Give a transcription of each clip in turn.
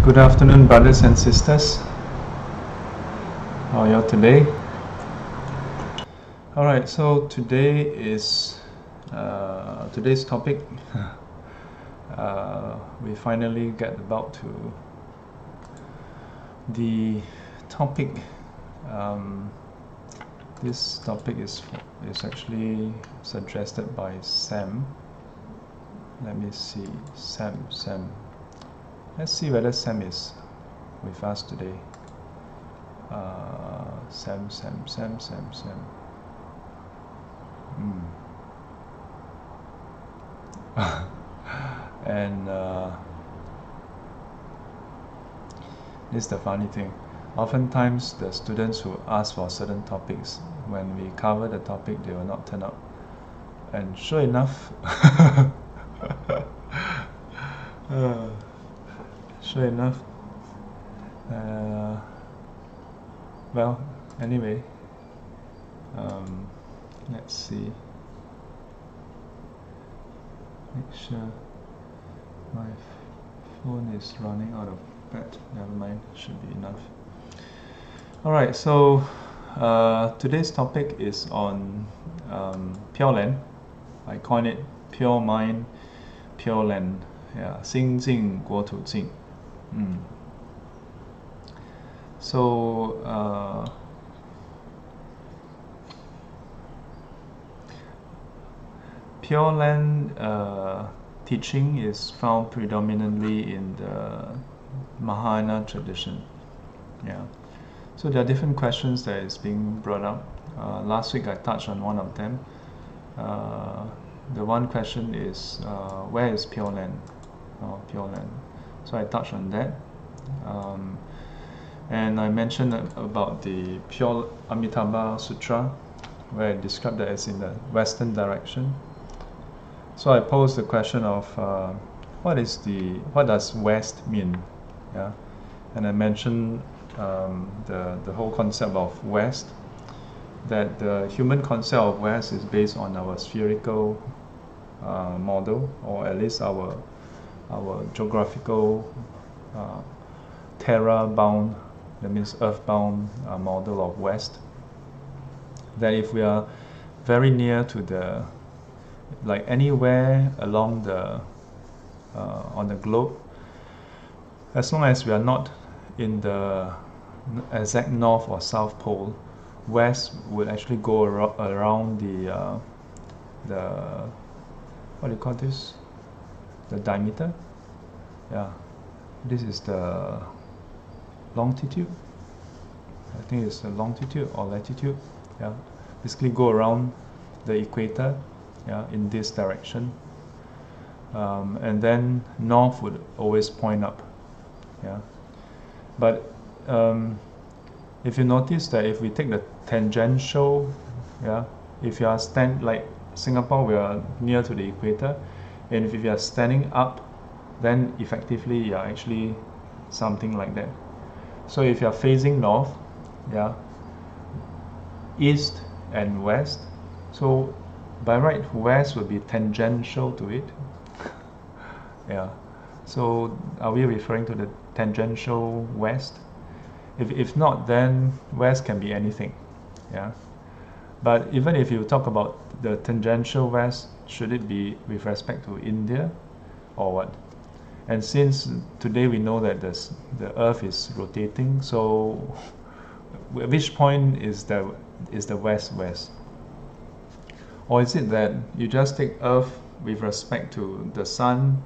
Good afternoon, brothers and sisters. How are you today? Alright, so today is today's topic. We finally get about to the topic. This topic is actually suggested by Sam. Let me see, Sam. Let's see whether Sam is with us today. Sam. And this is the funny thing. Oftentimes the students who ask for certain topics, when we cover the topic, they will not turn up. And sure enough, well, anyway, let's see. Make sure my phone is running out of battery. Never mind, should be enough. Alright, so today's topic is on Pureland. I coin it Pure Mind, Pureland. Yeah, 心静国土静. So Pureland teaching is found predominantly in the Mahayana tradition. Yeah. So there are different questions that is being brought up. Last week I touched on one of them. The one question is, where is Pureland? Pureland. So I touched on that. And I mentioned about the Pure Amitabha Sutra, where I described that as in the western direction. So I posed the question of what does west mean? Yeah, and I mentioned the whole concept of west, that the human concept of west is based on our spherical model, or at least our geographical terra-bound, that means earth-bound model of west. That if we are very near to the, like anywhere along the on the globe, as long as we are not in the exact north or south pole, west would actually go around the what do you call this? The diameter. Yeah, this is the longitude. I think it's the longitude or latitude. Yeah, basically go around the equator. Yeah, in this direction, and then north would always point up. Yeah, but if you notice that if we take the tangential, yeah, if you are like Singapore, we are near to the equator, and if you are standing up, then effectively you are actually something like that. So if you are facing north, yeah, east and west, so by right, west would be tangential to it. Yeah. So are we referring to the tangential west? If not, then west can be anything. Yeah. But even if you talk about the tangential west, should it be with respect to India or what? And since today we know that the earth is rotating, so at which point is the west? Or is it that you just take earth with respect to the sun,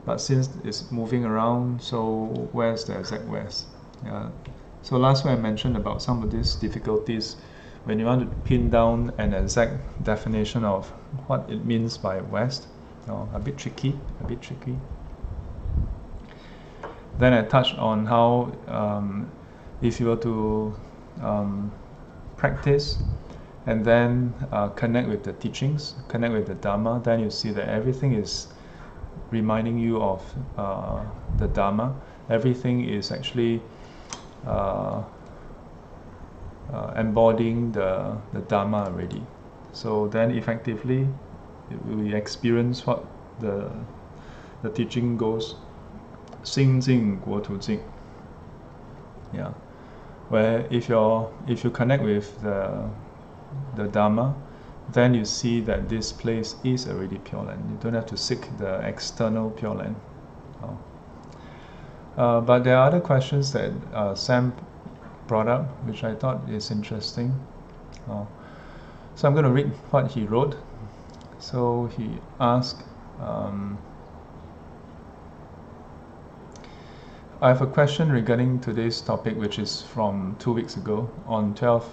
but since it's moving around, so where's the exact west? Yeah. So last week I mentioned about some of these difficulties when you want to pin down an exact definition of what it means by west. A bit tricky. Then I touched on how if you were to practice and then connect with the teachings, connect with the Dharma, then you see that everything is reminding you of the Dharma. Everything is actually embodying the Dharma already. So then effectively we experience what the teaching goes 心境国土境. Yeah, where if you connect with the Dharma, then you see that this place is already Pure Land. You don't have to seek the external Pure Land. But there are other questions that Sam brought up, which I thought is interesting. So I'm going to read what he wrote. So he asked, I have a question regarding today's topic, which is from 2 weeks ago, on 12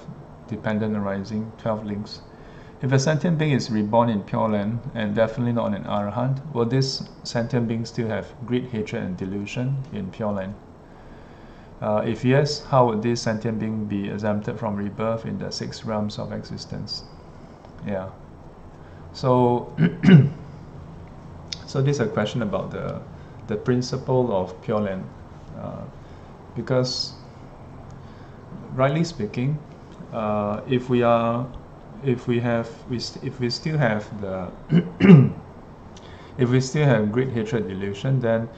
dependent arising, 12 links. If a sentient being is reborn in Pure Land and definitely not an Arahant, will this sentient being still have greed, hatred and delusion in Pure Land? If yes, how would this sentient being be exempted from rebirth in the 6 realms of existence? Yeah. So, so this is a question about the principle of Pure Land. Because, rightly speaking, if we still have the if we still have great hatred delusion, then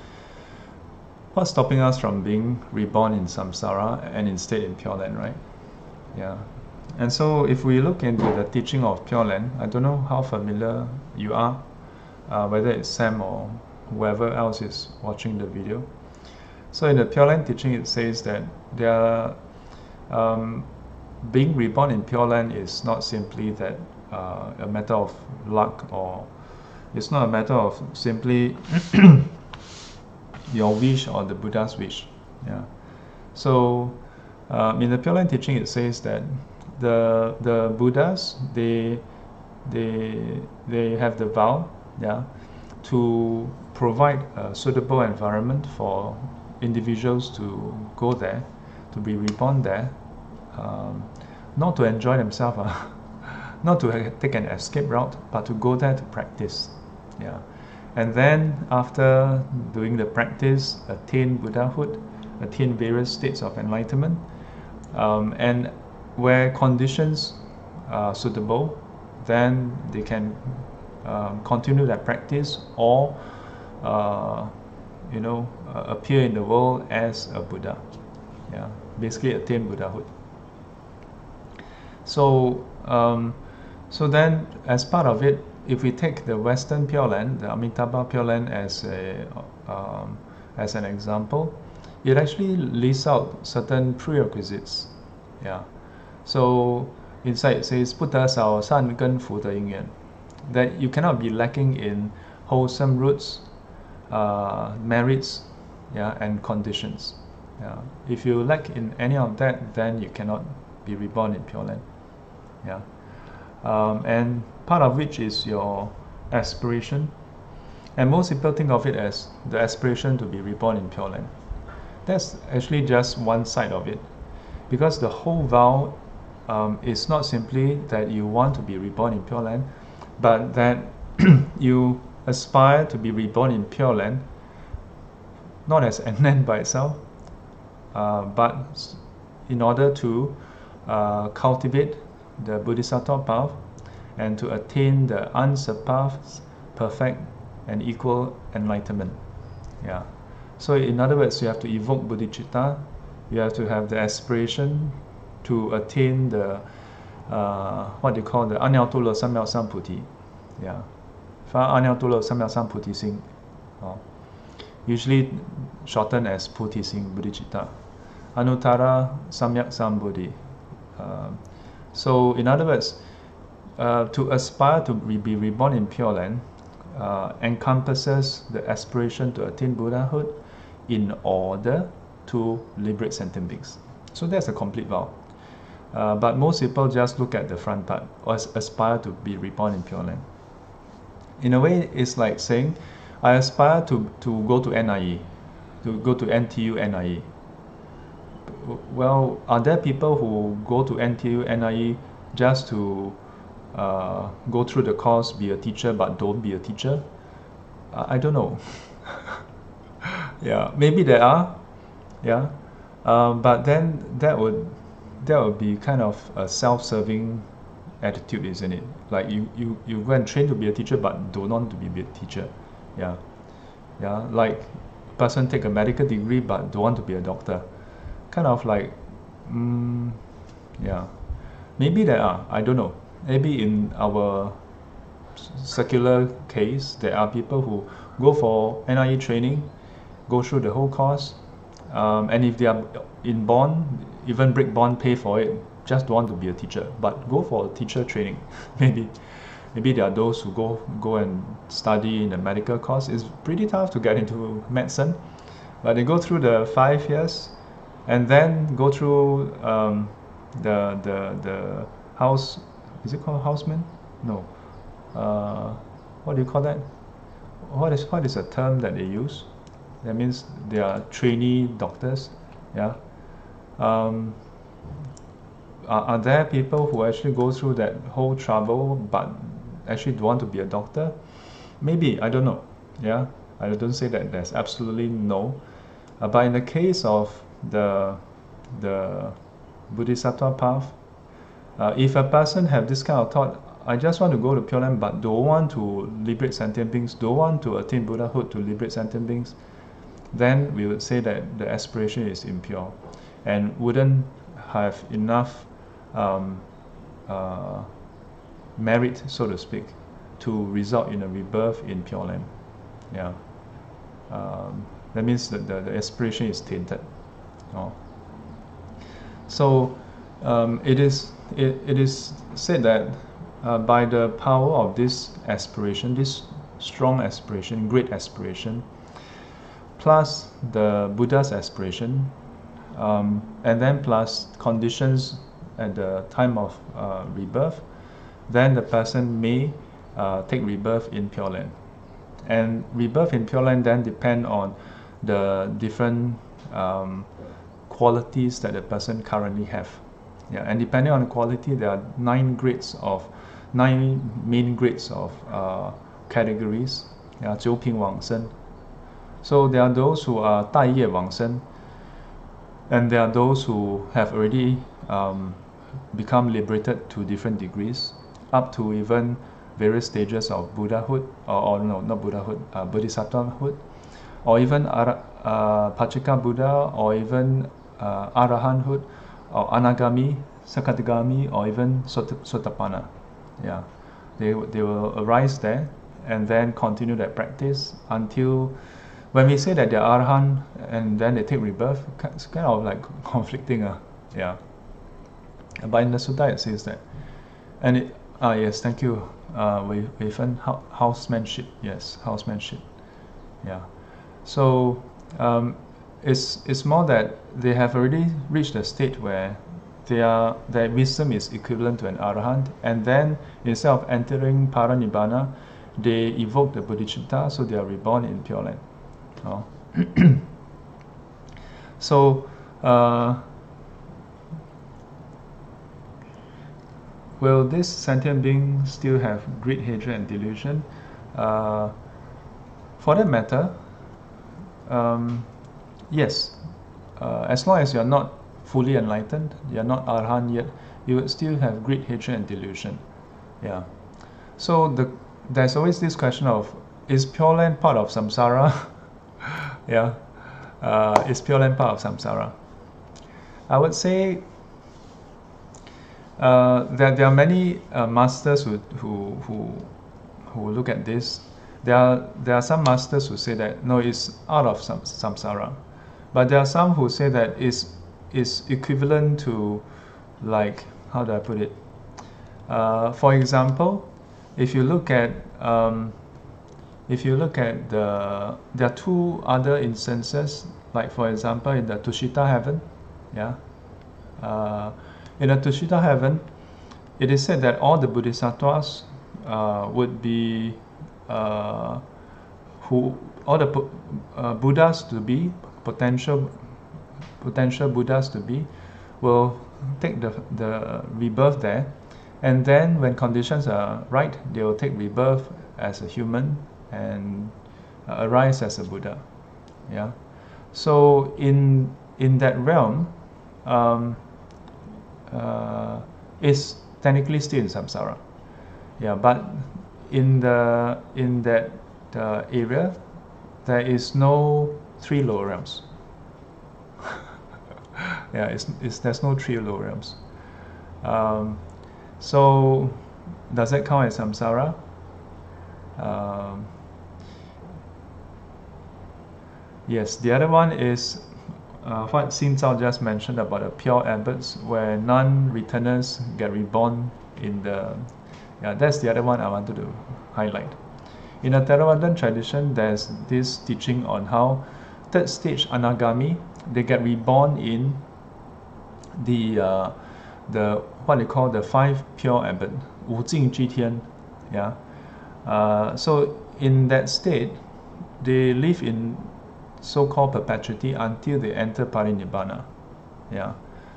what's stopping us from being reborn in samsara and instead in Pure Land, right? Yeah. And so if we look into the teaching of Pure Land, I don't know how familiar you are, whether it's Sam or whoever else is watching the video. So in the Pure Land teaching, it says that being reborn in Pure Land is not simply that a matter of luck, or it's not a matter of simply your wish or the Buddha's wish. Yeah. So in the Pure Land teaching, it says that the Buddhas they have the vow, yeah, to provide a suitable environment for individuals to go there, to be reborn there, not to enjoy themselves, not to take an escape route, but to go there to practice. Yeah. And then after doing the practice, attain Buddhahood, attain various states of enlightenment, and where conditions are suitable, then they can continue that practice or appear in the world as a Buddha. Yeah, basically attain Buddhahood. So, so then as part of it, if we take the Western Pure Land, the Amitabha Pure Land as an example, it actually lists out certain prerequisites. Yeah. So inside it says 不得少善根福德因缘, that you cannot be lacking in wholesome roots, merits, yeah, and conditions. Yeah. If you lack in any of that, then you cannot be reborn in Pure Land. Yeah. And part of which is your aspiration, and most people think of it as the aspiration to be reborn in Pure Land. That's actually just one side of it, because the whole vow is not simply that you want to be reborn in Pure Land, but that you aspire to be reborn in Pure Land, not as an end by itself, but in order to cultivate the Bodhisattva path and to attain the unsurpassed, perfect and equal enlightenment. Yeah. So in other words, you have to evoke bodhicitta, you have to have the aspiration to attain the what they call the 阿耨多罗三藐三菩提. Yeah. 发阿耨多罗三藐三菩提心. Usually shortened as 菩提心 bodhicitta. Anuttara samyak sambuddhi. So in other words, to aspire to be reborn in Pure Land encompasses the aspiration to attain Buddhahood in order to liberate sentient beings. So that's a complete vow. But most people just look at the front part, or aspire to be reborn in Pure Land. In a way, it's like saying, I aspire to go to NIE, to go to NTU NIE. Well, are there people who go to NTU NIE just to go through the course, be a teacher, but don't be a teacher? I don't know. Yeah, maybe there are. Yeah, but then that would be kind of a self-serving attitude, isn't it? Like you go and train to be a teacher, but don't want to be a teacher. Yeah, yeah. Like person take a medical degree but don't want to be a doctor. Kind of like, yeah. Maybe there are, I don't know. Maybe in our secular case, there are people who go for NIE training, go through the whole course, and if they are in bond, even break bond, pay for it, just don't want to be a teacher, but go for teacher training. Maybe there are those who go and study in a medical course. It's pretty tough to get into medicine, but they go through the 5 years, and then go through the house. Is it called houseman? No. What do you call that? What is a term that they use? That means they are trainee doctors. Yeah. Are there people who actually go through that whole trouble but actually don't want to be a doctor? Maybe, I don't know. Yeah, I don't say that there's absolutely no. But in the case of the Bodhisattva path, if a person have this kind of thought, I just want to go to Pureland but don't want to liberate sentient beings, don't want to attain Buddhahood to liberate sentient beings, then we would say that the aspiration is impure and wouldn't have enough merit, so to speak, to result in a rebirth in Pureland. Yeah, that means that the aspiration is tainted. Oh. So it is said that by the power of this aspiration, this strong aspiration, great aspiration, plus the Buddha's aspiration, and then plus conditions at the time of rebirth, then the person may take rebirth in Pureland. And rebirth in Pureland then depend on the different qualities that the person currently have. Yeah, and depending on the quality, there are 9 main grades of categories. Yeah, 九品往生. So there are those who are 大业往生, and there are those who have already become liberated to different degrees, up to even various stages of Buddhahood, or no, not Buddhahood, Bodhisattvahood, or even Pachika Buddha, or even Arahanthood, or Anagami, Sakadagami, or even Sotapanna. Yeah, they will arise there and then continue that practice until, when we say that they're Arahant and then they take rebirth, it's kind of like conflicting. Yeah. But in the Sutta it says that. And it, yes, thank you, Wei-Fen, housemanship. Yes, housemanship. Yeah. So it's more that they have already reached a state where their wisdom is equivalent to an Arahant, and then instead of entering Paranibbana, they evoke the Bodhicitta, so they are reborn in Pureland. Oh. So will this sentient being still have greed, hatred, and delusion? For that matter, yes. As long as you are not fully enlightened, you are not Arahant yet, you would still have greed, hatred, and delusion. Yeah. So there's always this question of, is Pureland part of samsara? Yeah. Is Pureland part of samsara? I would say that there are many masters who look at this. There are some masters who say that no, it's out of samsara, but there are some who say that is equivalent to, like, how do I put it? For example, if you look at there are 2 other instances, like for example in the Tushita heaven. Yeah. In the Tushita heaven, it is said that all the bodhisattvas would be all the Buddhas to be, potential Buddhas to be, will take the rebirth there, and then when conditions are right, they will take rebirth as a human and arise as a Buddha. Yeah. So in that realm, is technically still in samsara. Yeah, but in that area, there is no 3 lower realms. Yeah, there's no 3 lower realms. So does that count as samsara? Yes, the other one is what Xin Zhao just mentioned about the pure abbots, where non-returners get reborn in the... Yeah, that's the other one I wanted to highlight. In the Theravadan tradition, there's this teaching on how third stage anagami, they get reborn in the what they call the 5 pure abbot, 五境居天. Yeah. So in that state, they live in so-called perpetuity until they enter parinibbana. Yeah.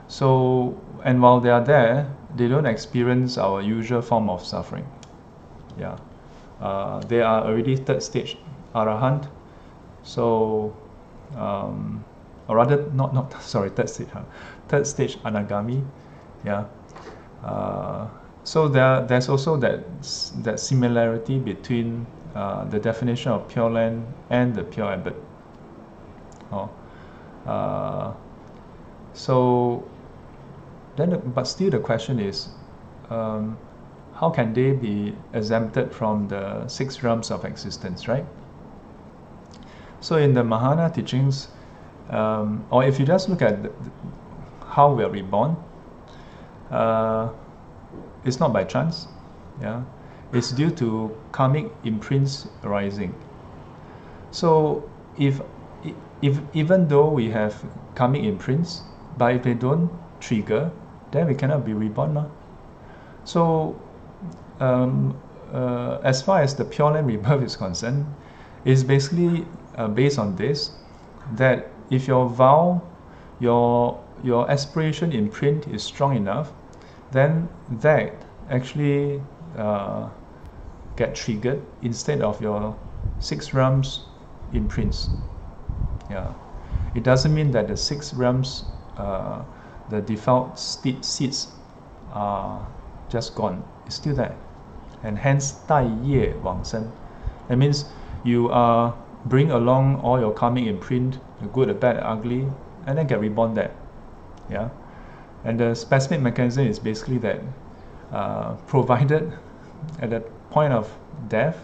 So, and while they are there, they don't experience our usual form of suffering. Yeah. They are already third stage arahant. So, or rather, third stage anagami. Yeah. So there's also that similarity between the definition of Pure Land and the pure abbot. So then, but still the question is, how can they be exempted from the 6 realms of existence, right? So in the Mahana teachings, or if you just look at how we are reborn, it's not by chance. Yeah, it's due to karmic imprints arising. So if even though we have karmic imprints, but if they don't trigger, then we cannot be reborn. No? So as far as the Pure Land rebirth is concerned, it's basically based on this, that if your vow, your aspiration imprint is strong enough, then that actually get triggered instead of your 6 realms imprints. Yeah, it doesn't mean that the 6 realms, the default seeds are just gone. It's still there, and hence 带业往生. That means you bring along all your karmic imprint, the good, the bad, the ugly, and then get reborn there. Yeah, and the specific mechanism is basically that provided at the point of death,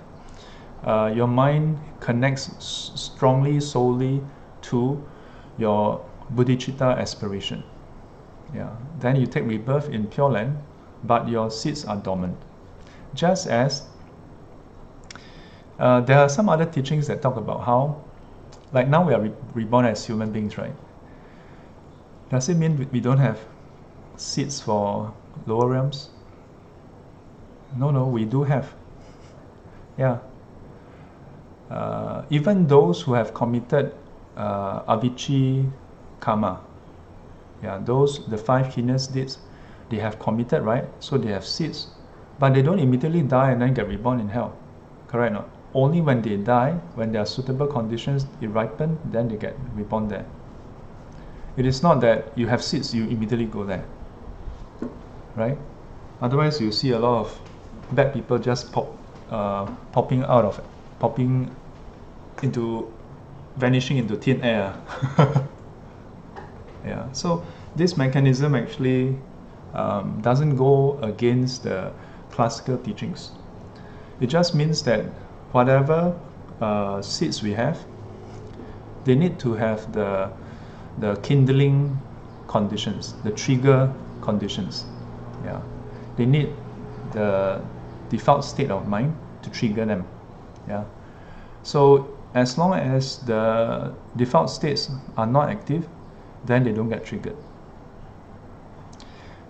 your mind connects strongly, solely to your bodhicitta aspiration. Yeah, then you take rebirth in Pure Land, but your seeds are dormant. Just as there are some other teachings that talk about how, like now we are reborn as human beings, right? Does it mean we don't have seeds for lower realms? No, we do have. Yeah. Even those who have committed avicii karma, yeah, the 5 heinous deeds, they have committed, right? So they have seeds, but they don't immediately die and then get reborn in hell. Correct or not? Only when they die, when there are suitable conditions, it ripen, then they get reborn there. It is not that you have seeds, you immediately go there, right? Otherwise, you see a lot of bad people just vanishing into thin air. Yeah. So this mechanism actually doesn't go against the classical teachings. It just means that whatever seeds we have, they need to have the kindling conditions, the trigger conditions. Yeah, they need the default state of mind to trigger them. Yeah, so as long as the default states are not active, then they don't get triggered.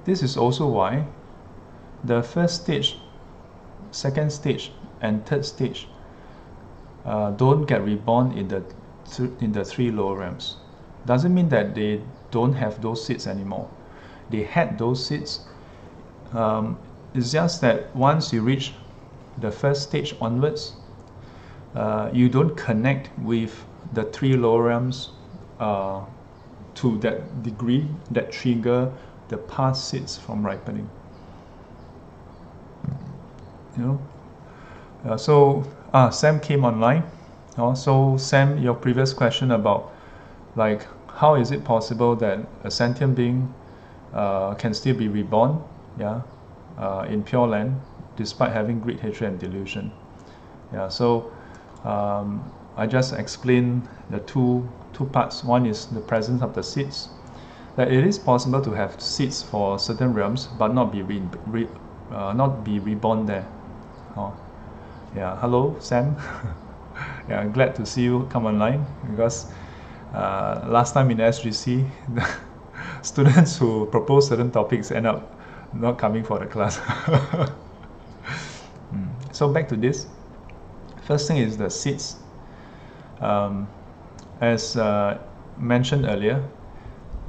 This is also why the first stage, second stage, and third stage don't get reborn in the 3 lower realms. Doesn't mean that they don't have those seeds anymore. They had those seeds. It's just that once you reach the first stage onwards, you don't connect with the 3 lower realms to that degree that trigger the past seeds from ripening. You know. So Sam came online. So Sam, your previous question about like how is it possible that a sentient being can still be reborn, in Pure Land despite having greed, hatred, and delusion. So I just explained the two parts. One is the presence of the seeds. That it is possible to have seeds for certain realms, but not be reborn there. Hello Sam. Glad to see you come online, because last time in SGC, the students who propose certain topics end up not coming for the class. So back to this. First thing is the seeds. As mentioned earlier,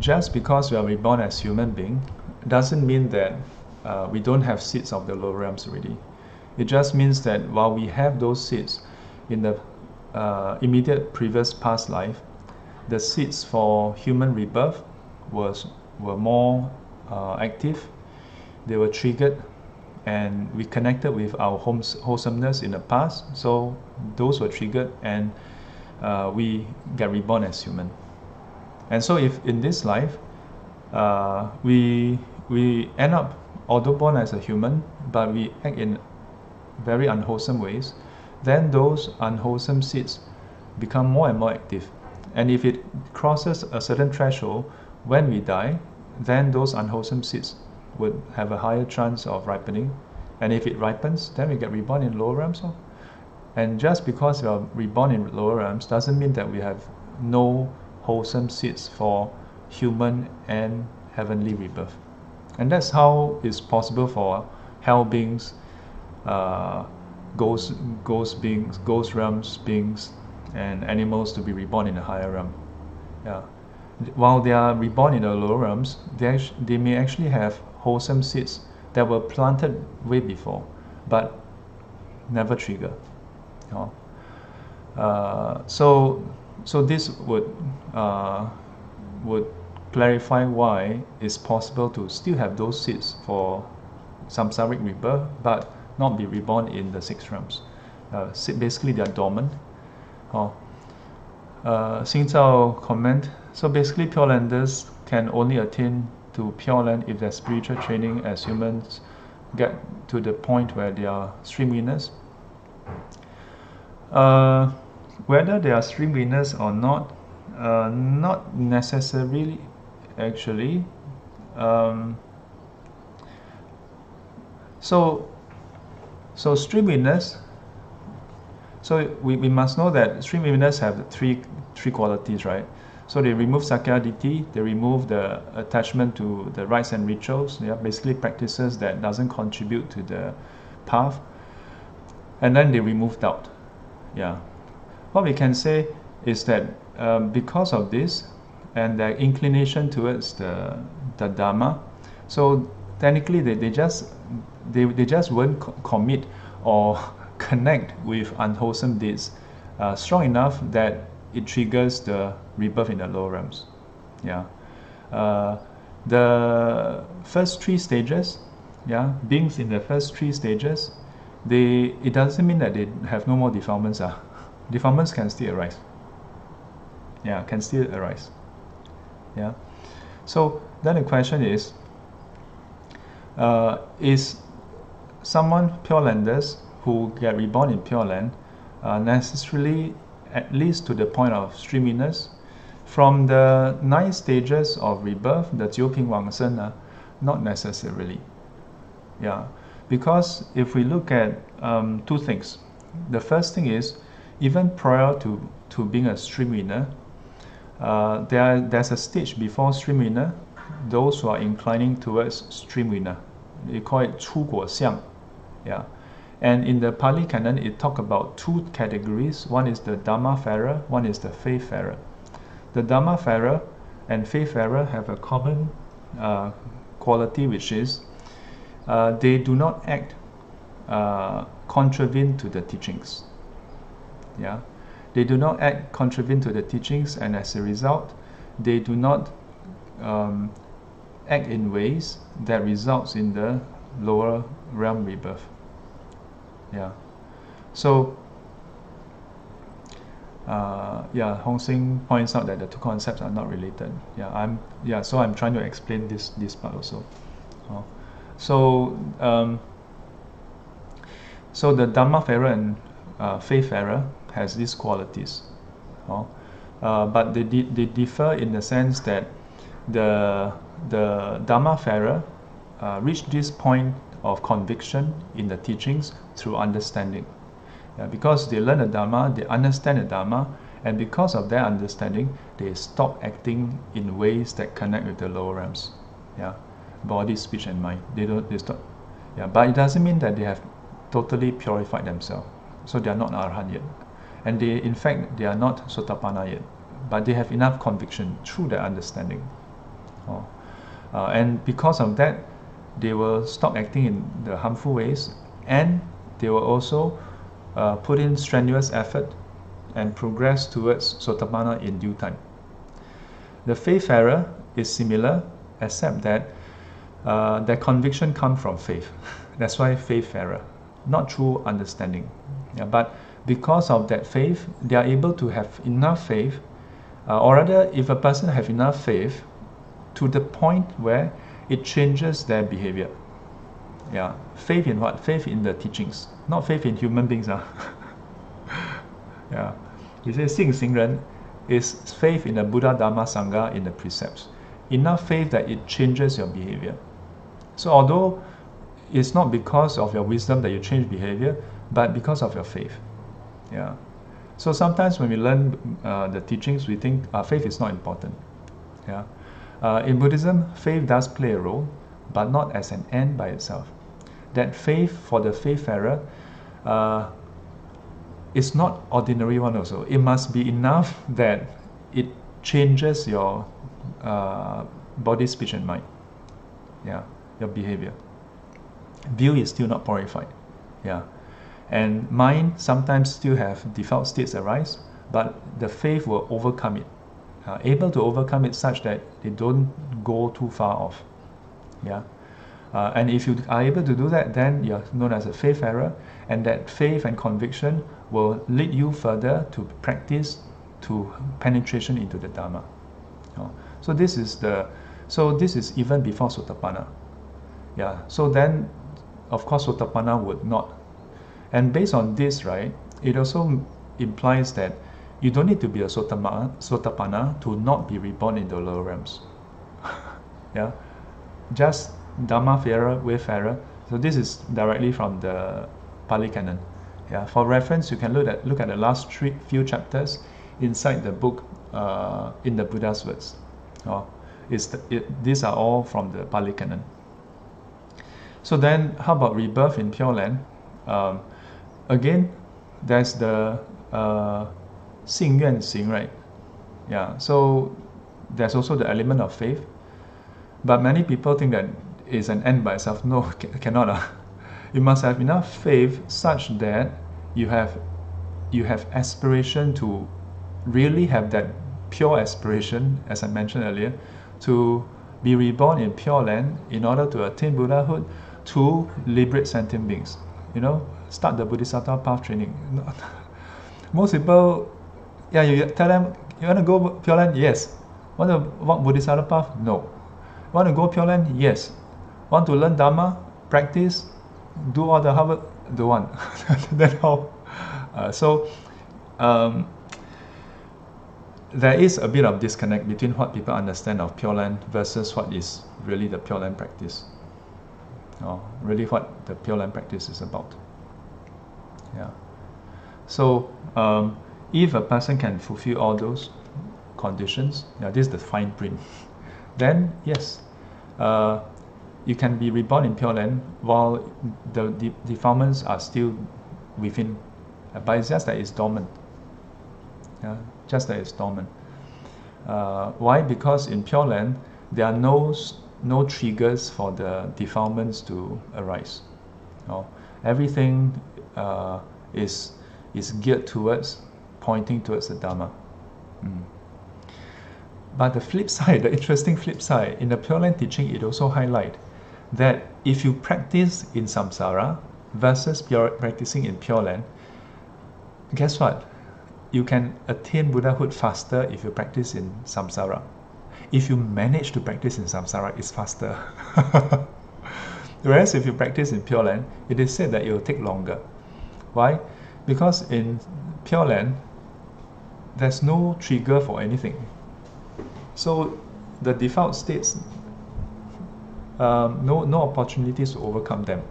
just because we are reborn as human being doesn't mean that we don't have seeds of the lower realms already. It just means that while we have those seeds in the immediate previous past life, the seeds for human rebirth were more active. They were triggered, and we connected with our wholesomeness in the past, so those were triggered, and we get reborn as human. And so if in this life we end up, although born as a human, but we act in very unwholesome ways, then those unwholesome seeds become more and more active. And if it crosses a certain threshold, when we die, then those unwholesome seeds would have a higher chance of ripening. And if it ripens, then we get reborn in lower realms. And just because we are reborn in lower realms doesn't mean that we have no wholesome seeds for human and heavenly rebirth. And that's how it's possible for hell beings, ghost beings, ghost realms beings, and animals to be reborn in a higher realm. While they are reborn in the lower realms, they may actually have wholesome seeds that were planted way before, but never trigger. So this would clarify why it's possible to still have those seeds for samsaric rebirth, but not be reborn in the six realms. Basically, they are dormant. Xing Zhao comment. So basically, Pure Landers can only attain to Pure Land if their spiritual training as humans get to the point where they are stream winners. Whether they are stream winners or not necessarily, actually. So stream winners. So we must know that stream winners have three qualities, right? So they remove sakyaditi, they remove the attachment to the rites and rituals, basically practices that doesn't contribute to the path, and then they remove doubt. What we can say is that because of this and their inclination towards the Dharma, so technically they just won't commit or connect with unwholesome deeds strong enough that it triggers the rebirth in the lower realms. The first three stages, beings in the first three stages, it doesn't mean that they have no more defilements. Defilements can still arise. Can still arise. So then the question is someone Pure Landers who get reborn in Pure Land necessarily at least to the point of stream winners? From the 9 stages of rebirth, the Jiuping Wang Shen, not necessarily. Because if we look at two things, the first thing is, even prior to being a stream winner, there's a stage before stream winner, those who are inclining towards stream winner. They call it 出果相. And in the Pali Canon, it talks about 2 categories. One is the Dharma-farer, one is the faith-farer. The Dharma-farer and faith-farer have a common quality, which is they do not act contravene to the teachings. They do not act contravene to the teachings, and as a result, they do not act in ways that results in the lower realm rebirth. So yeah, Hong Sing points out that the two concepts are not related. So I'm trying to explain this part also. So the Dharma fairer and faith fairer has these qualities, but they differ in the sense that the Dharma fairer reached this point of conviction in the teachings through understanding. Because they learn the Dharma, they understand the Dharma, and because of their understanding, they stop acting in ways that connect with the lower realms. Body, speech, and mind. They stop. But it doesn't mean that they have totally purified themselves. So they are not Arhat yet. And in fact, they are not Sotapanna yet. But they have enough conviction through their understanding. And because of that, they will stop acting in the harmful ways, and they will also put in strenuous effort and progress towards Sotapanna in due time. The faithfarer is similar, except that their conviction comes from faith. That's why faithfarer, not through understanding. But because of that faith, they are able to have enough faith, or rather, if a person has enough faith to the point where it changes their behavior. Faith in what? Faith in the teachings, not faith in human beings. You say 信行人 is faith in the Buddha, Dharma, Sangha, in the precepts. Enough faith that it changes your behavior. So although it's not because of your wisdom that you change behavior, but because of your faith. So sometimes when we learn the teachings, we think faith is not important. In Buddhism, faith does play a role, but not as an end by itself. That faith for the faithfarer is not ordinary one also. It must be enough that it changes your body, speech, and mind. Your behavior. View is still not purified. And mind sometimes still have default states arise, but the faith will overcome it. Able to overcome it such that they don't go too far off. And if you are able to do that, then you're known as a faithfarer, and that faith and conviction will lead you further to practice, to penetration into the Dharma. So this is even before Sotapanna. So then, of course, Sotapanna would not. And based on this, right, it also implies that you don't need to be a Sotapanna to not be reborn in the lower realms. Just Dhamma fairer, wayfarer. So this is directly from the Pali Canon. For reference, you can look at the last few chapters inside the book in the Buddha's words. These are all from the Pali Canon. So then, how about rebirth in Pure Land? Again, there's the 信愿行, right? So there's also the element of faith. But many people think that it's an end by itself. No, cannot. You must have enough faith such that you have aspiration to really have that pure aspiration, as I mentioned earlier, to be reborn in Pure Land in order to attain Buddhahood, to liberate sentient beings. Start the Bodhisattva path training. Most people, you tell them, you want to go Pure Land? Yes. Want to walk Bodhisattva path? No. Want to go Pure Land? Yes. Want to learn Dharma, practice, do all the hard work? Don't want. That's how. There is a bit of disconnect between what people understand of Pure Land versus what is really the Pure Land practice. Really what the Pure Land practice is about. So if a person can fulfill all those conditions, this is the fine print, then yes, you can be reborn in Pure Land while the defilements are still within, but it's just that it's dormant. Just that it's dormant. Why? Because in Pure Land there are no triggers for the defilements to arise. Everything is geared towards, pointing towards the Dharma. But the flip side, the interesting flip side, in the Pure Land teaching, it also highlights that if you practice in samsara versus practicing in Pure Land, guess what? you can attain Buddhahood faster if you practice in samsara. If you manage to practice in samsara, it's faster. Whereas if you practice in Pure Land, it is said that it will take longer. Why? Because in Pure Land, there's no trigger for anything. So the default states, no opportunities to overcome them.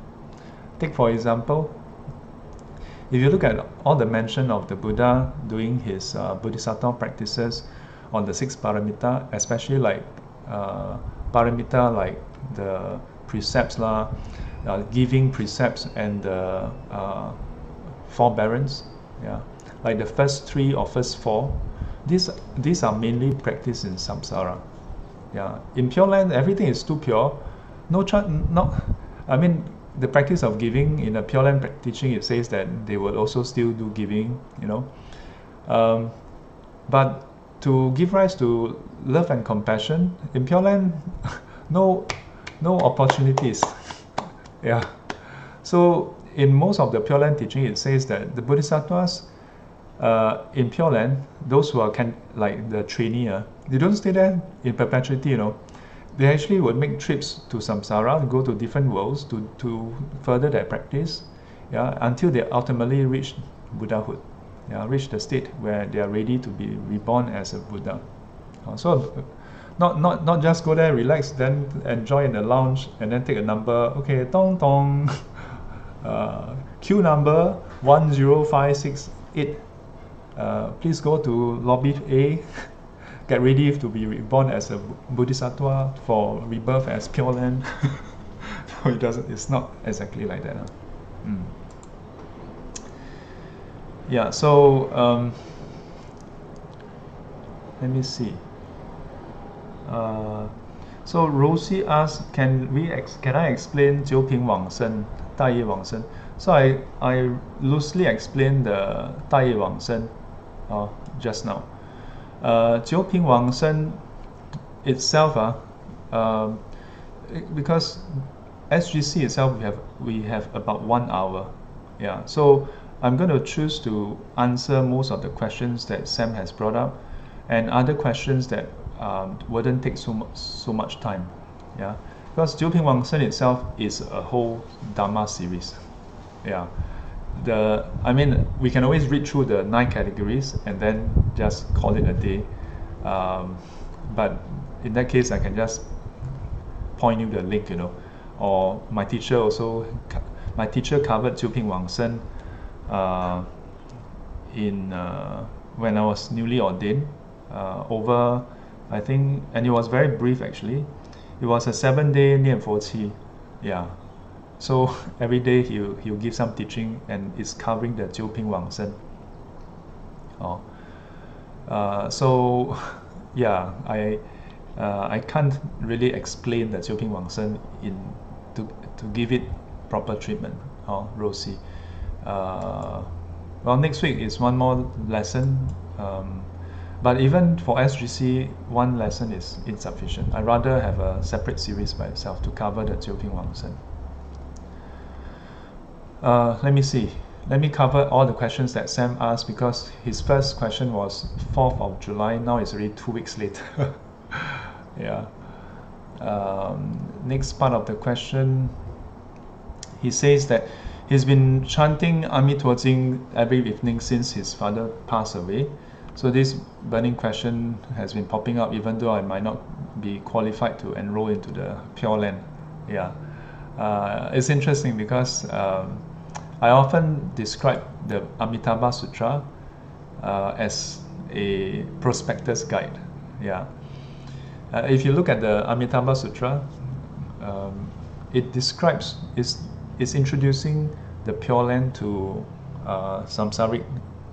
Take for example, if you look at all the mention of the Buddha doing his Bodhisattva practices on the 6 paramita, especially like paramita like the precepts, giving precepts and the forbearance, like the first 3 or first 4, these are mainly practiced in samsara. In Pure Land, everything is too pure. I mean, the practice of giving in a Pure Land teaching, it says that they will also still do giving, but to give rise to love and compassion in Pure Land, no opportunities. So in most of the Pure Land teaching, it says that the Bodhisattvas in Pure Land, those who are like the trainee, they don't stay there in perpetuity. They actually would make trips to samsara, go to different worlds to further their practice, until they ultimately reach Buddhahood, reach the state where they are ready to be reborn as a Buddha. So not just go there, relax, then enjoy in the lounge, and then take a number. Okay, tong tong, queue number 10568. Please go to lobby A. Get ready to be reborn as a Bodhisattva for rebirth as Pure Land. So it's not exactly like that. So let me see. So Rosie asks, can I explain 九品往生, 大业往生? So I loosely explained the 大业往生 just now. 九品往生 itself, because SGC itself we have about 1 hour. So I'm going to choose to answer most of the questions that Sam has brought up, and other questions that wouldn't take so much time. Because 九品往生 itself is a whole Dharma series. I mean, we can always read through the 9 categories and then just call it a day. But in that case, I can just point you the link, Or my teacher covered 九品往生when I was newly ordained, over, I think, and it was very brief actually. It was a 7-day 念佛期. So every day he'll give some teaching, and it's covering the 九品往生. So I can't really explain the 九品往生to give it proper treatment. Rosie. Well, next week is one more lesson. But even for SGC, 1 lesson is insufficient. I'd rather have a separate series by itself to cover the 九品往生. Let me see. Let me cover all the questions that Sam asked, because his first question was 4th of July. Now it's already 2 weeks later. Next part of the question, he says that he's been chanting Amitabha Sutra every evening since his father passed away. So this burning question has been popping up, even though I might not be qualified to enroll into the Pure Land. It's interesting because I often describe the Amitabha Sutra as a prospector's guide. If you look at the Amitabha Sutra, it describes, it's introducing the Pure Land to samsaric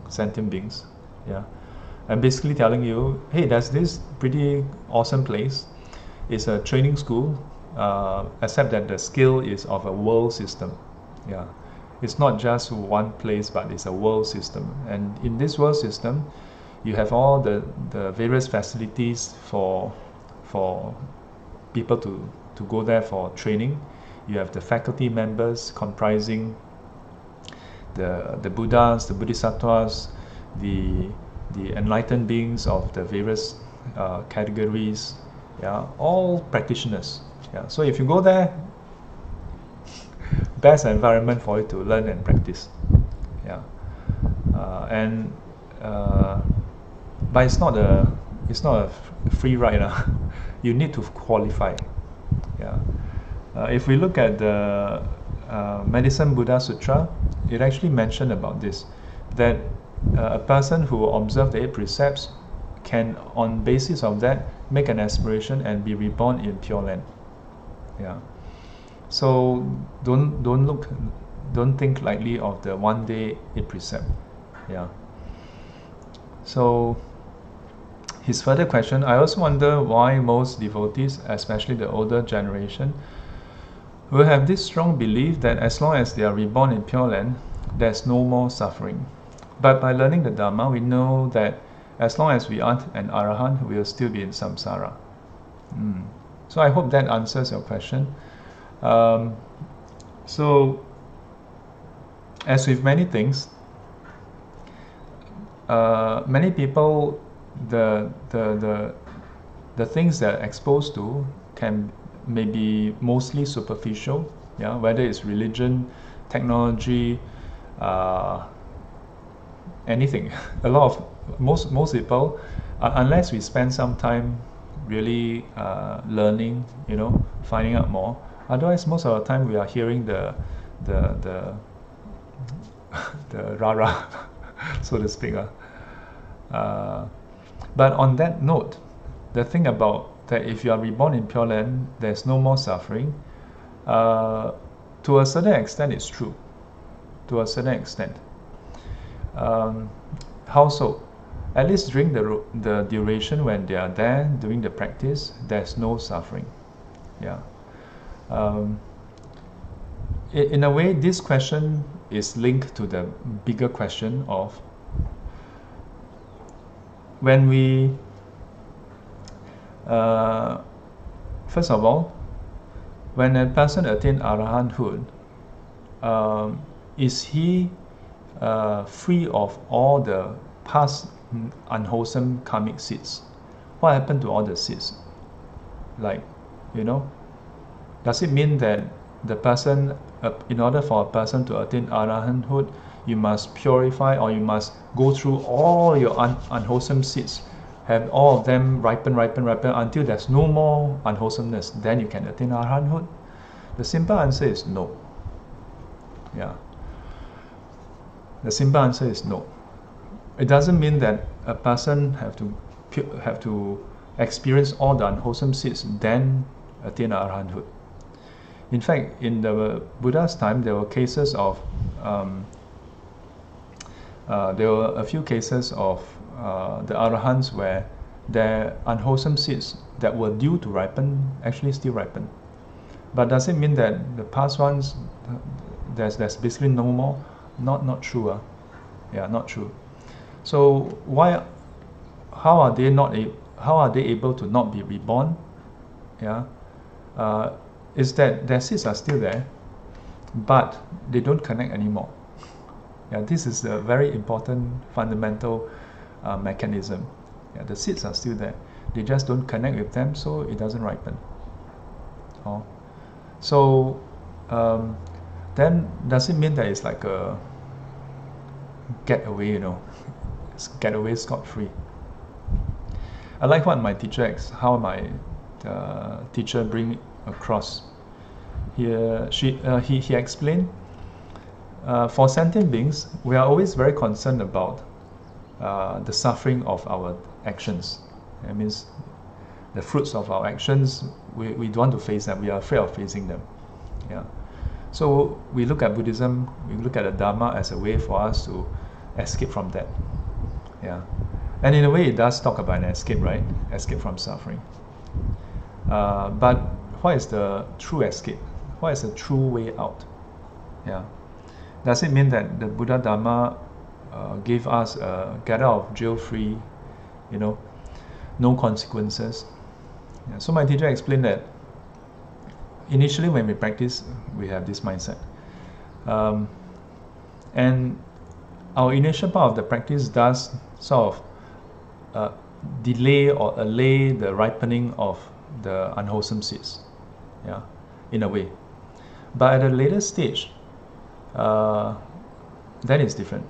sentient beings. And basically telling you, hey, there's this pretty awesome place. It's a training school, except that the scale is of a world system. It's not just one place, but it's a world system. And in this world system, you have all the various facilities for people to go there for training. You have the faculty members comprising the Buddhas, the Bodhisattvas, the the enlightened beings of the various categories, yeah, all practitioners. Yeah, so if you go there, best environment for you to learn and practice. Yeah, but it's not a free ride. You need to qualify. Yeah, if we look at the Medicine Buddha Sutra, it actually mentioned about this, that a person who observes the 8 precepts can, on basis of that, make an aspiration and be reborn in Pure Land. Yeah. So don't think lightly of the one day 8 precept. Yeah. So his further question, I also wonder why most devotees, especially the older generation, will have this strong belief that as long as they are reborn in Pure Land, there's no more suffering. But by learning the Dharma, we know that as long as we aren't an Arahant, we will still be in samsara. So I hope that answers your question. So, as with many things, many people, the things they're exposed to may be mostly superficial. Yeah, whether it's religion, technology, anything. A lot of most people, unless we spend some time really learning, finding out more. Otherwise, most of the time we are hearing the rah-rah, so to speak. But on that note, the thing about that, if you are reborn in Pure Land, there's no more suffering. To a certain extent, it's true. To a certain extent. How so? At least during the duration when they are there doing the practice, there's no suffering. Yeah. In a way, this question is linked to the bigger question of when we first of all, when a person attains arahanthood, is he free of all the past unwholesome karmic seeds? What happened to all the seeds? Like, does it mean that the person, in order for a person to attain arahanthood, you must purify, or you must go through all your unwholesome seeds, have all of them ripen until there's no more unwholesomeness, then you can attain arahanthood? The simple answer is no. Yeah. The simple answer is no. It doesn't mean that a person have to experience all the unwholesome seeds then attain arahanthood. In fact, in the Buddha's time, there were cases of there were a few cases of the arahants where their unwholesome seeds that were due to ripen actually still ripen. But does it mean that the past ones there's basically no more? Not true. Yeah, not true. So how are they able to not be reborn? Yeah, is that their seeds are still there, but they don't connect anymore. Yeah, this is a very important fundamental mechanism. Yeah, the seeds are still there, they just don't connect with them, so it doesn't ripen. So then does it mean that it's like a getaway, getaway scot-free? I like what my teacher teacher bring across. He explained, for sentient beings, we are always very concerned about the suffering of our actions. That means the fruits of our actions, we don't want to face them. We are afraid of facing them. Yeah. So we look at Buddhism, we look at the Dharma as a way for us to escape from that. Yeah. And in a way, it does talk about an escape, right? Escape from suffering. But what is the true escape? What is the true way out? Yeah. Does it mean that the Buddha Dharma gave us a get out of jail free, no consequences? Yeah. So my teacher explained that initially when we practice, we have this mindset. And our initial part of the practice does sort of delay or allay the ripening of the unwholesome seeds, yeah, in a way. But at a later stage, that is different,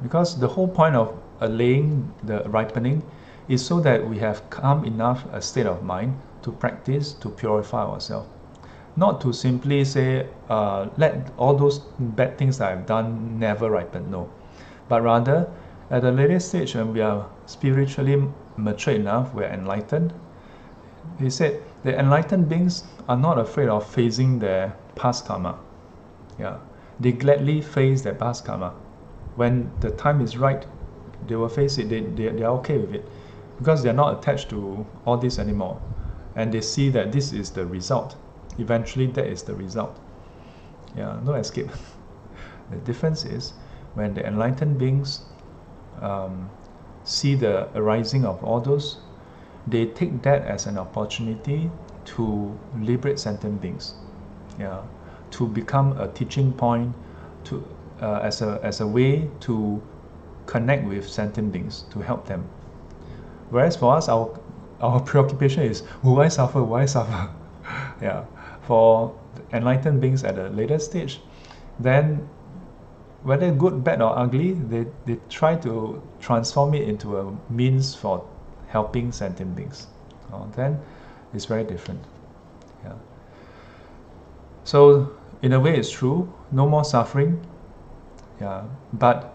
because the whole point of allaying the ripening is so that we have calm enough a state of mind to practice, to purify ourselves. Not to simply say, let all those bad things that I've done never ripen, no. But rather, at a later stage, when we are spiritually mature enough, we're enlightened. He said, the enlightened beings are not afraid of facing their past karma. Yeah, they gladly face their past karma. When the time is right, they will face it. They are okay with it, because they are not attached to all this anymore, and they see that this is the result. Eventually, that is the result. Yeah, no escape. The difference is when the enlightened beings see the arising of all those, they take that as an opportunity to liberate sentient beings. Yeah, to become a teaching point, to as a way to connect with sentient beings, to help them. Whereas for us, our preoccupation is, will I suffer? Will I suffer? Yeah. For enlightened beings at a later stage, then whether good, bad, or ugly, they try to transform it into a means for helping sentient beings. Then it's very different. Yeah. So in a way, it's true. No more suffering. Yeah. But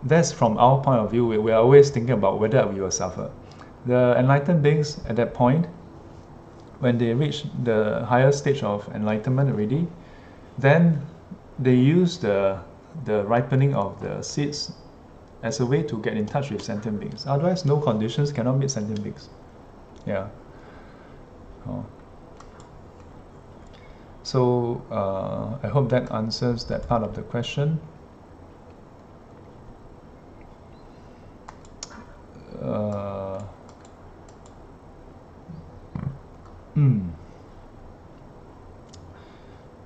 that's from our point of view. We are always thinking about whether we will suffer. The enlightened beings at that point, when they reach the higher stage of enlightenment already, then they use the ripening of the seeds as a way to get in touch with sentient beings. Otherwise, no conditions, cannot meet sentient beings. Yeah. So I hope that answers that part of the question.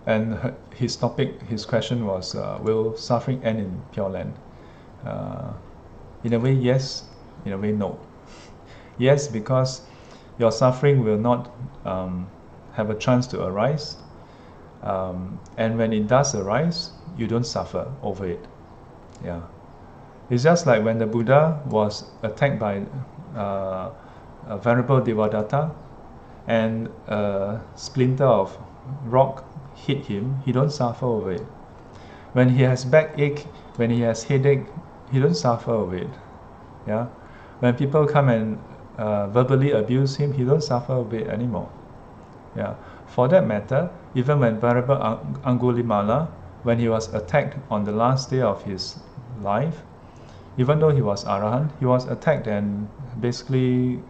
And his question was, will suffering end in Pureland? In a way, yes. In a way, no. Yes, because your suffering will not have a chance to arise. And when it does arise, you don't suffer over it. Yeah. It's just like when the Buddha was attacked by a Venerable Devadatta, and a splinter of rock hit him, he don't suffer over it. When he has backache, when he has headache, he don't suffer over it. Yeah. When people come and verbally abuse him, he don't suffer over it anymore. Yeah. For that matter, even when Venerable Angulimala, when he was attacked on the last day of his life, even though he was Arahant, he was attacked and basically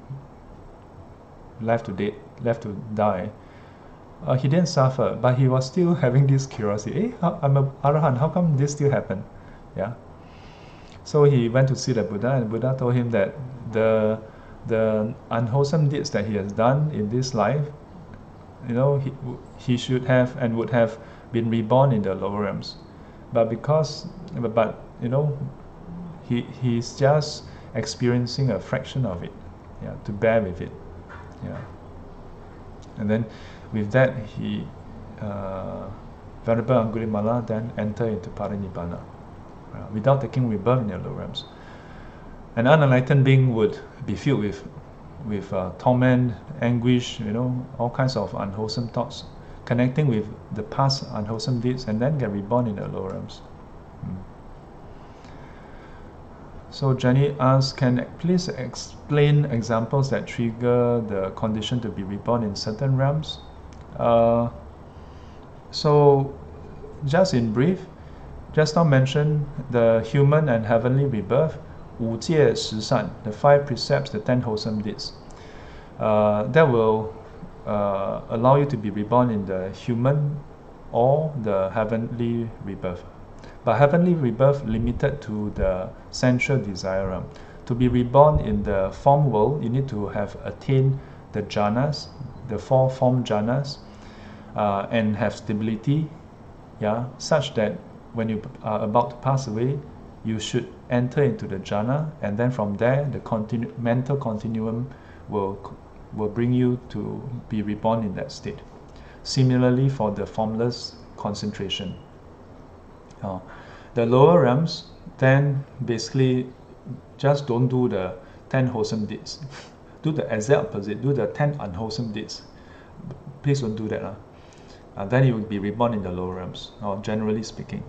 left to die. He didn't suffer, but he was still having this curiosity. I'm an Arahant, how come this still happened? Yeah. So he went to see the Buddha, and the Buddha told him that the unwholesome deeds that he has done in this life, he should have and would have been reborn in the lower realms. But he's just experiencing a fraction of it, yeah, to bear with it. Yeah. And then with that, Venerable Angulimala then entered into Parinibbana, without taking rebirth in the lower realms. An unenlightened being would be filled with torment, anguish, all kinds of unwholesome thoughts, connecting with the past unwholesome deeds, and then get reborn in the lower realms. So Jenny asks, can please explain examples that trigger the condition to be reborn in certain realms? So just in brief, just now mentioned the human and heavenly rebirth, 五戒十善, the 5 precepts, the 10 wholesome deeds. That will allow you to be reborn in the human or the heavenly rebirth. But heavenly rebirth limited to the sensual desire realm. To be reborn in the form world, you need to have attained the jhanas, the 4 form jhanas, and have stability, yeah, such that when you are about to pass away, you should enter into the jhana, and then from there the mental continuum will bring you to be reborn in that state. Similarly for the formless concentration. The lower realms, then basically just don't do the 10 wholesome deeds. Do the exact opposite, do the 10 unwholesome deeds. Please don't do that. Then you will be reborn in the lower realms, or generally speaking.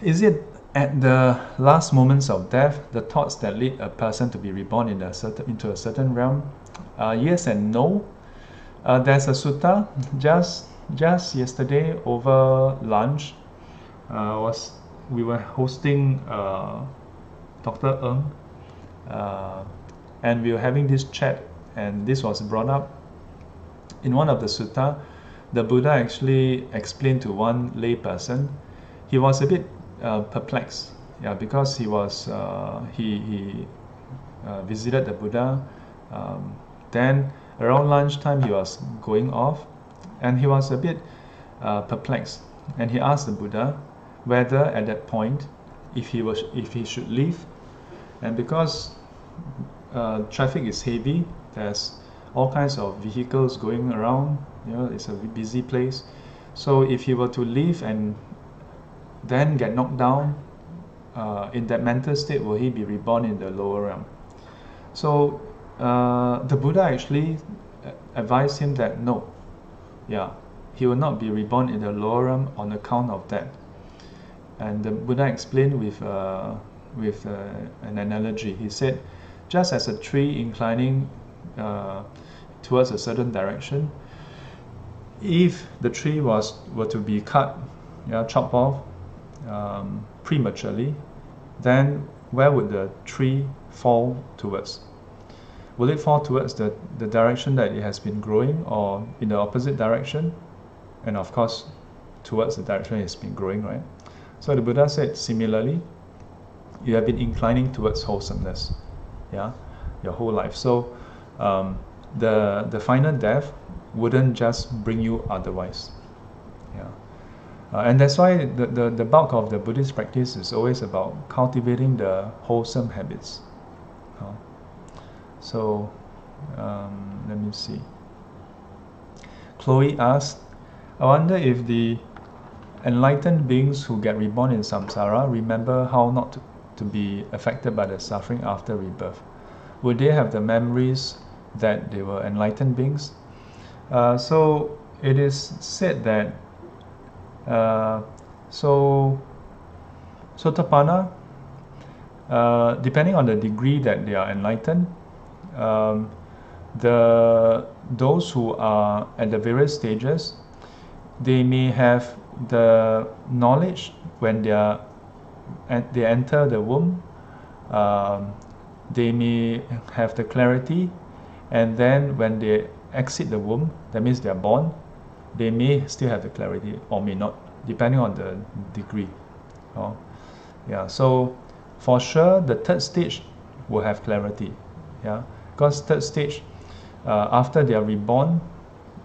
Is it at the last moments of death, the thoughts that lead a person to be reborn in into a certain realm? Yes and no. There's a sutta just yesterday over lunch. We were hosting Dr. Ng, and we were having this chat, and this was brought up in one of the sutta. The Buddha actually explained to one lay person. He was a bit perplexed, because he was he visited the Buddha. Then around lunchtime he was going off, and he was a bit perplexed, and he asked the Buddha whether at that point if he should leave. And because traffic is heavy, there's all kinds of vehicles going around, it's a busy place. So if he were to leave and then get knocked down, in that mental state, will he be reborn in the lower realm? So the Buddha actually advised him that no, he will not be reborn in the lower realm on account of that. And the Buddha explained with an analogy. He said, just as a tree inclining towards a certain direction, if the tree were to be cut, chopped off prematurely, then where would the tree fall towards? Will it fall towards the direction that it has been growing, or in the opposite direction? And of course, towards the direction it's been growing, right? So the Buddha said, similarly, you have been inclining towards wholesomeness, your whole life. So the final death wouldn't just bring you otherwise. And that's why the bulk of the Buddhist practice is always about cultivating the wholesome habits. So let me see. Chloe asked, I wonder if the enlightened beings who get reborn in samsara remember how not to be affected by the suffering after rebirth. Would they have the memories that they were enlightened beings? So it is said that Sotapanna, depending on the degree that they are enlightened, those who are at the various stages, they may have the knowledge when they enter the womb. They may have the clarity, and then when they exit the womb, that means they are born, they may still have the clarity or may not, depending on the degree. So for sure the third stage will have clarity, because third stage, after they are reborn,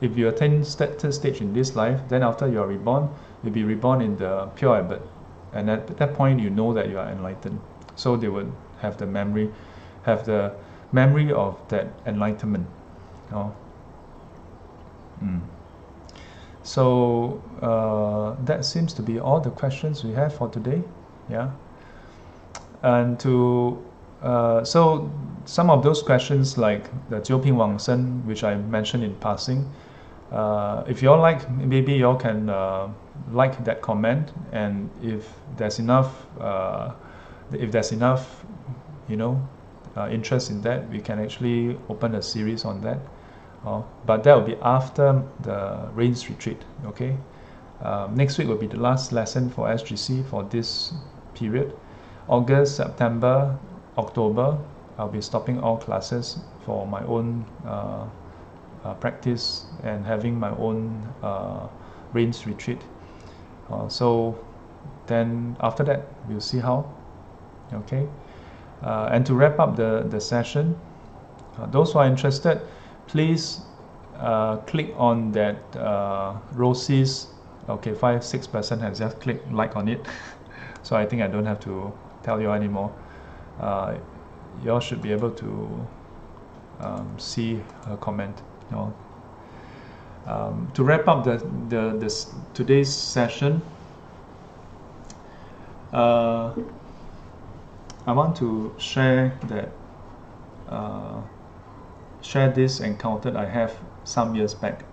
if you attain third stage in this life, then after you are reborn, you'll be reborn in the pure abbot, and at that point you know that you are enlightened. So they would have the memory of that enlightenment. So that seems to be all the questions we have for today. And so some of those questions, like the Jiuping Wang Shen, which I mentioned in passing, if you all like, maybe you all can like that comment, and if there's enough interest in that, we can actually open a series on that. But that will be after the rains retreat. Next week will be the last lesson for SGC for this period. August, September, October, I'll be stopping all classes for my own practice and having my own rains retreat. So then after that, we'll see how. And to wrap up the session, those who are interested, please click on that Rosie's. 5-6% has just clicked like on it. So I think I don't have to tell you anymore. You all should be able to see her comment. You know. To wrap up today's session, I want to share this encounter I have some years back.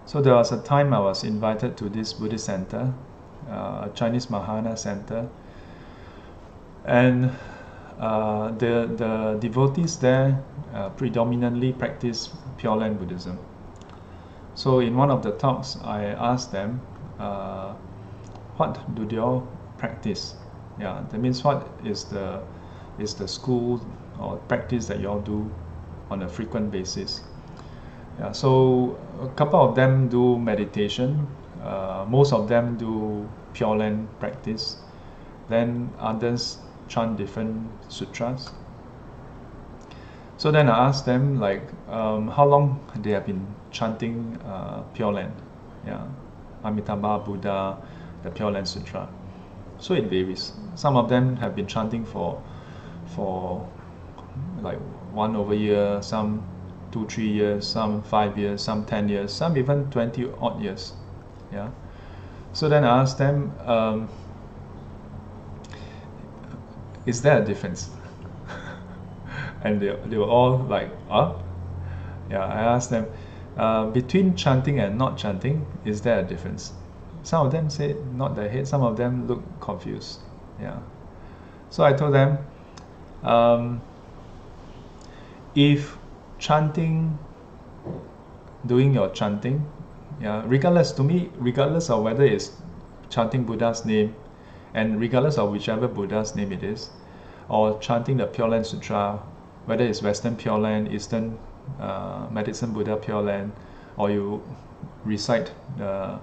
So there was a time I was invited to this Buddhist center, a Chinese Mahayana center, and the devotees there predominantly practice Pureland Buddhism. So in one of the talks, I asked them, what do they all practice? Yeah, that means what is the school or practice that you all do on a frequent basis? Yeah, so a couple of them do meditation. Most of them do Pureland practice. Then others chant different sutras. So then I asked them, like, how long they have been chanting Pureland, yeah, Amitabha Buddha, the Pureland Sutra. So it varies. Some of them have been chanting for like 1 over year, some 2-3 years, some 5 years, some 10 years, some even 20 odd years. Yeah. So then I asked them, is there a difference? And they were all like, yeah. I asked them, between chanting and not chanting, is there a difference? Some of them said nod their head, some of them look confused. Yeah. So I told them, if chanting, doing your chanting, yeah, regardless of whether it's chanting Buddha's name, and regardless of whichever Buddha's name it is, or chanting the Pureland Sutra, whether it's Western Pureland, Eastern Medicine Buddha Pureland, or you recite the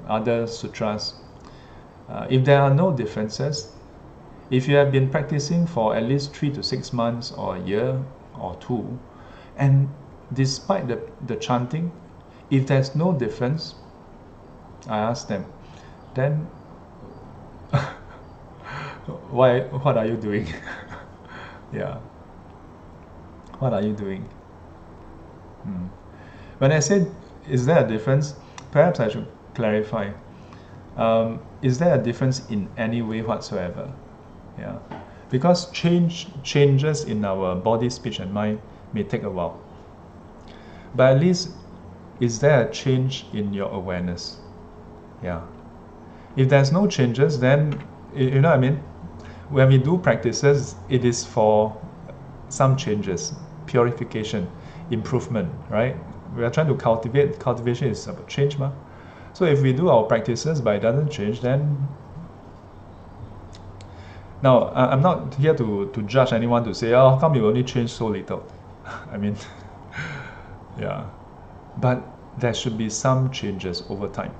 other sutras, if there are no differences, if you have been practicing for at least 3 to 6 months or a year or 2, and despite the chanting, if there's no difference, I ask them, then what are you doing? Yeah, what are you doing? When I said, is there a difference, perhaps I should clarify. Is there a difference in any way whatsoever? Yeah, because changes in our body, speech, and mind may take a while. But at least, is there a change in your awareness? Yeah. If there's no changes, then, you know what I mean? When we do practices, it is for some changes, purification, improvement, right? We are trying to cultivate. Cultivation is about change, ma. So if we do our practices but it doesn't change, then... Now, I'm not here to judge anyone to say, oh, how come you only change so little? I mean, yeah. But there should be some changes over time.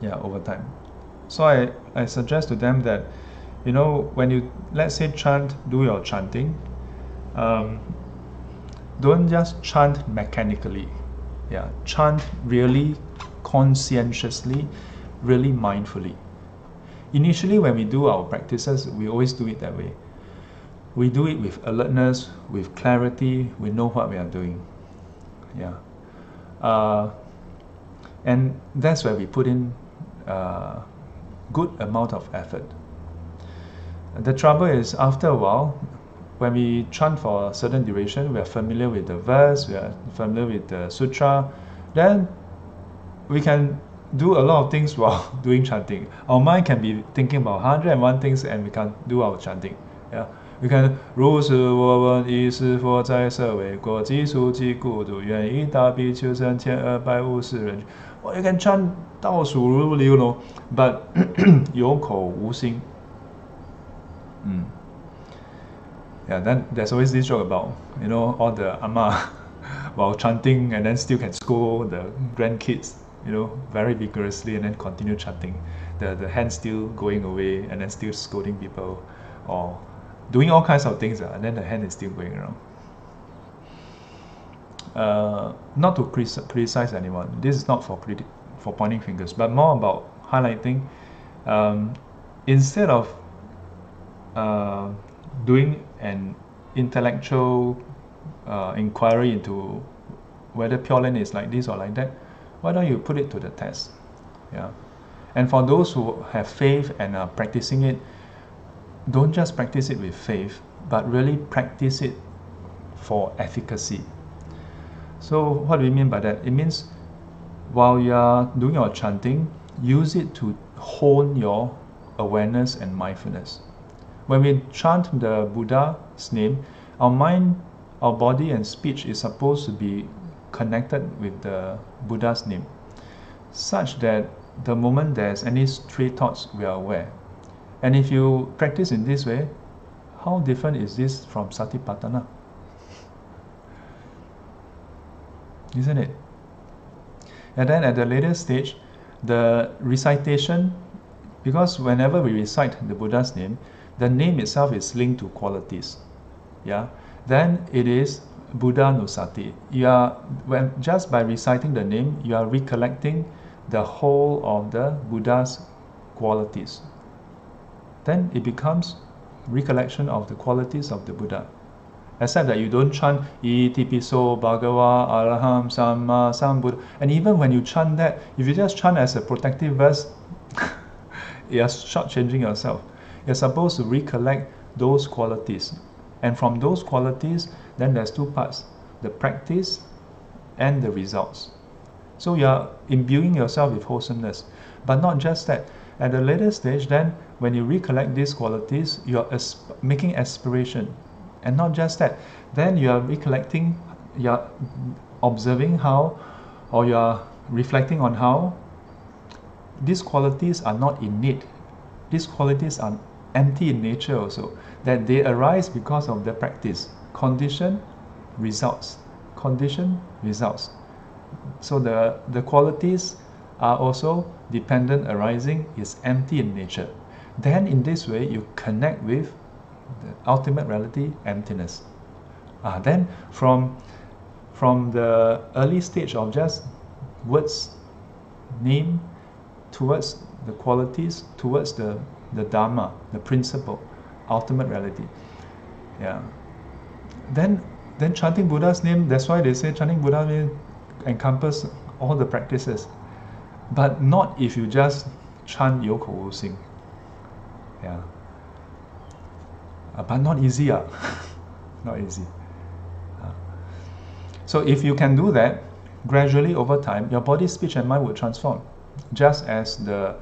Yeah, over time. So I suggest to them that, you know, when you, let's say, do your chanting, don't just chant mechanically. Yeah, chant really conscientiously, really mindfully. Initially, when we do our practices, we always do it that way. We do it with alertness, with clarity, we know what we are doing. Yeah. And that's where we put in good amount of effort. The trouble is, after a while, when we chant for a certain duration, we are familiar with the verse, we are familiar with the sutra, then we can do a lot of things while doing chanting. Our mind can be thinking about 101 things and we can do our chanting. Yeah. We can 如是我闻一是佛在舍卫国基数及故度愿以大比丘僧1250人 Well, you can chant 倒数如流 no, but 有口无心. Yeah, then there's always this joke about, you know, all the amma while chanting and then still can scold the grandkids, you know, very vigorously and then continue chanting. The hand still going away and then still scolding people or doing all kinds of things, and then the hand is still going around. Not to criticize anyone. This is not for pointing fingers, but more about highlighting, instead of doing an intellectual inquiry into whether Pure Land is like this or like that, why don't you put it to the test? Yeah. And for those who have faith and are practicing it, don't just practice it with faith, but really practice it for efficacy. So what do we mean by that? It means while you are doing your chanting, use it to hone your awareness and mindfulness. When we chant the Buddha's name, our mind, our body and speech is supposed to be connected with the Buddha's name, such that the moment there's any stray thoughts, we are aware. And if you practice in this way, how different is this from Satipatthana? Isn't it? And then at the later stage, the recitation, because whenever we recite the Buddha's name, the name itself is linked to qualities. Yeah. Then it is Buddha Nusati. Just by reciting the name, you are recollecting the whole of the Buddha's qualities. Then it becomes recollection of the qualities of the Buddha. Except that you don't chant Iti Piso Bhagava Araham Samma Sambuddha. And even when you chant that, if you just chant as a protective verse, you're shortchanging yourself. You're supposed to recollect those qualities. And from those qualities, then there's two parts, the practice and the results. So you're imbuing yourself with wholesomeness. But not just that. At the later stage, then, when you recollect these qualities, you're making aspiration. And not just that. Then you're recollecting, you're observing how, or you're reflecting on how these qualities are not innate. These qualities are empty in nature also. That they arise because of the practice. Condition, results. Condition, results. So the qualities are also dependent arising, is empty in nature. Then in this way you connect with the ultimate reality, emptiness. Then from the early stage of just words, name, towards the qualities, towards the Dharma, the principle, ultimate reality. Yeah. Then chanting Buddha's name, that's why they say chanting Buddha's name encompasses all the practices. But not if you just chant 有口无心. Yeah. But not easy. Not easy. So if you can do that, gradually over time, your body, speech and mind will transform. Just as the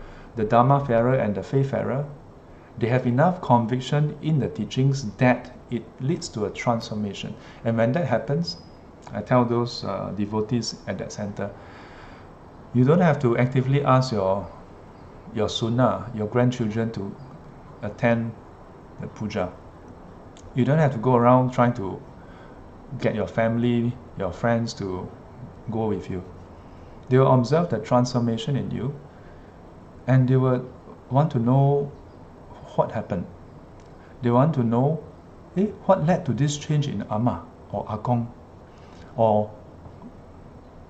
Dharma farer and the faith farer, they have enough conviction in the teachings that it leads to a transformation. And when that happens, I tell those devotees at that center, you don't have to actively ask your sunnah, your grandchildren to attend the puja. You don't have to go around trying to get your family, your friends to go with you. They will observe the transformation in you, and they will want to know what happened. They want to know what led to this change in Amma or Agong or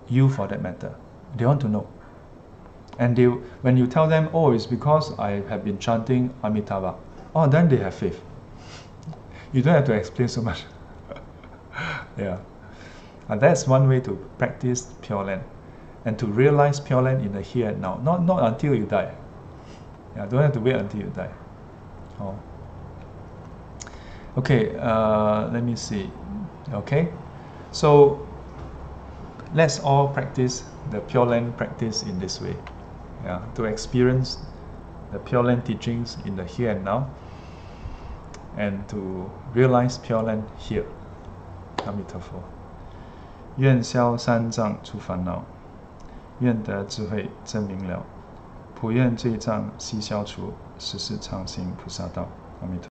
you for that matter. They want to know. And when you tell them, oh, it's because I have been chanting Amitabha, then they have faith. You don't have to explain so much. Yeah. And that's one way to practice Pure Land. And to realize Pure Land in the here and now. Not until you die. Yeah, don't have to wait until you die. Oh. Okay, let me see. Okay. So let's all practice the Pure Land practice in this way. Yeah, to experience the Pure Land teachings in the here and now, and to realize Pure Land here. Amitabha. 愿消三障诸烦恼，愿得智慧真明了，普愿罪障悉消除，时时常行菩萨道。阿弥陀佛。